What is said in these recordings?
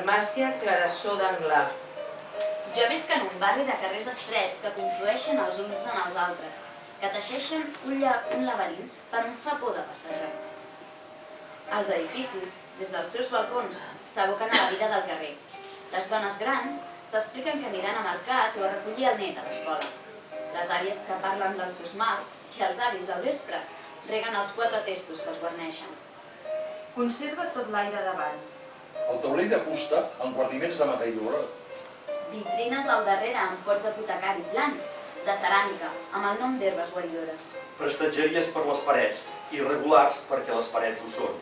farmàcia Clarasó d'Anglà. Jo visc en un barri de carrers estrets que conflueixen els uns en els altres, que teixeixen un laberint per on fa por de passejar. Els edificis, des dels seus balcons, s'aboquen a la vida del carrer. Les dones grans s'expliquen que aniran a mercat o a recollir el net a l'escola. Les àvies que parlen dels seus mals i els avis al vespre reguen els 4 testos que els guarneixen. Conserva tot l'aire d'abans. El taulell de fusta amb guarniments de metall daurat. Vitrines al darrere amb pots d'apotecari blancs, de ceràmica, amb el nom d'herbes guaridores. Prestatgeries per les parets, irregulars perquè les parets ho són.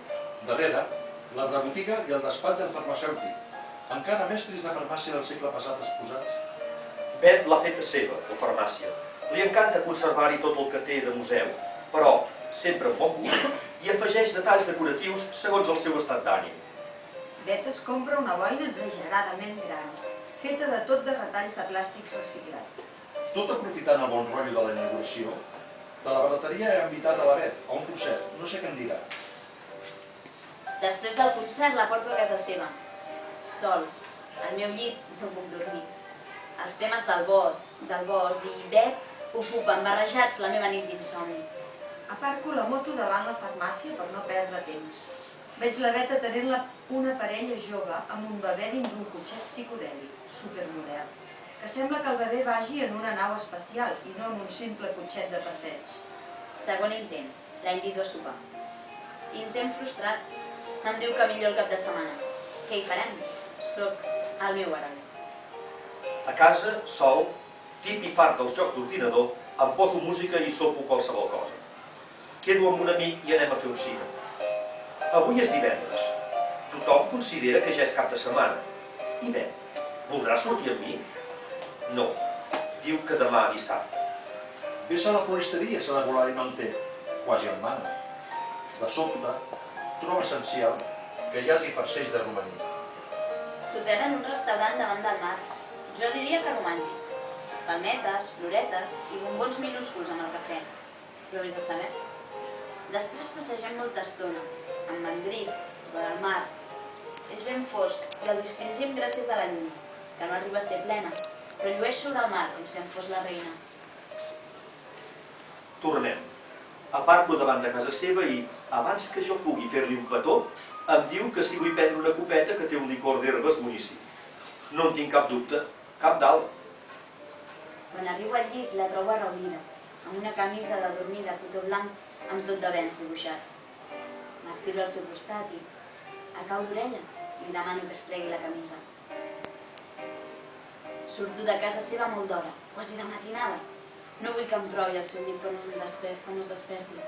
Darrere, la de botiga i el despatx del farmacèutic. Encara mestres de farmàcia del segle passat exposats. Bet l'ha feta seva, la farmàcia. Li encanta conservar-hi tot el que té de museu, però sempre amb bon gust, i afegeix detalls decoratius segons el seu estat d'ànim. Bet es compra una boina exageradament gran, feta de tot de retalls de plàstics reciclats. Tot aprofitant el bon rotllo de la inauguració, de la barreteria he invitat a la Bet a un concert, no sé què em dirà. Després del concert la porto a casa seva. Sol, al meu llit no puc dormir. Els temes del bot, del bosc i Bet ocupen barrejats la meva nit d'insomni. Aparco la moto davant la farmàcia per no perdre temps. Veig la Bet atenent una parella jove amb un bebè dins un cotxet psicodèlic, supermodern, que sembla que el bebè vagi en una nau espacial i no en un simple cotxet de passeig. Segon intent, la invito a sopar. Intent frustrat. Em diu que millor el cap de setmana. Què hi farem? Soc el meu heroi. A casa, sol, tip i fart dels jocs d'ordinador, em poso música i sopo qualsevol cosa. Quedo amb un amic i anem a fer un cine. Avui és divendres. Tothom considera que ja és cap de setmana. I bé, voldrà sortir amb mi? No. Diu que demà dissabte. Ves a la floristeria, se la volar i no en té. Quasi en mana. De sobte, troba essencial que hi hagi farcells de romaní. Sopem en un restaurant davant del mar. Jo diria que romàntic. Espalmetes, floretes i bombons minúsculs amb el cafè. Però vés a saber. Després passegem molta estona, amb mandrils, vora el mar. És ben fosc, però el distingim gràcies a la lluna, que no arriba a ser plena, però llueix sobre el mar com si en fos la reina. Tornem. Aparco davant de casa seva i, abans que jo pugui fer-li un petó, em diu que si vull prendre una copeta que té un licor d'herbes boníssim. No en tinc cap dubte, cap dalt. Quan arribo al llit la trobo arraulida, amb una camisa de dormir de cotó blanc amb tot de vents dibuixats. M'estiro al seu costat i, a cau d'orella, li demano que es tregui la camisa. Surto de casa seva molt d'hora, quasi de matinada. No vull que em trobi al seu llit quan es desperti.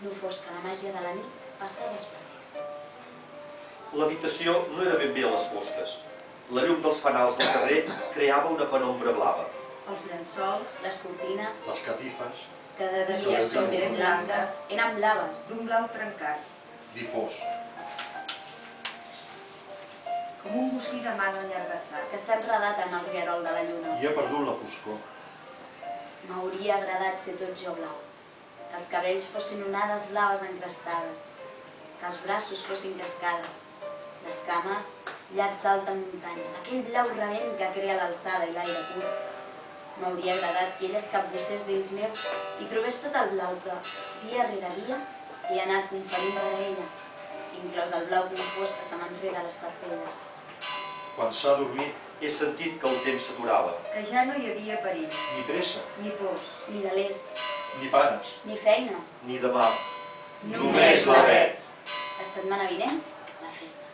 No fos que la màgia de la nit passa després. L'habitació no era ben bé a les fosques. La llum dels fanals del carrer creava una penombra blava. Els llençols, les cortines, Les catifes, cada dia són ben blanques, eren blaves. D'un blau trencat, difós. com un bocí de mano allargassat. Que s'ha enredat en el rierol de la lluna. I ha perdut la foscor. M'hauria agradat ser tot jo blau. Que els cabells fossin onades blaves encrestades. Que els braços fossin cascades. Les cames, llacs d'alta muntanya. Aquell blau rebent que crea l'alçada i l'aire pur. M'hauria agradat que ella es capbussés dins meu i trobés tot el blau que, dia rere dia, he anat conferint rere ella, inclòs el blau confós que se m'enreda a les parpelles. Quan s'ha dormit, He sentit que el temps s'aturava. Que ja no hi havia perill, ni pressa, ni pors. Ni delers, ni pares. ni feina, Ni demà. només la Bet. La setmana vinent, la festa.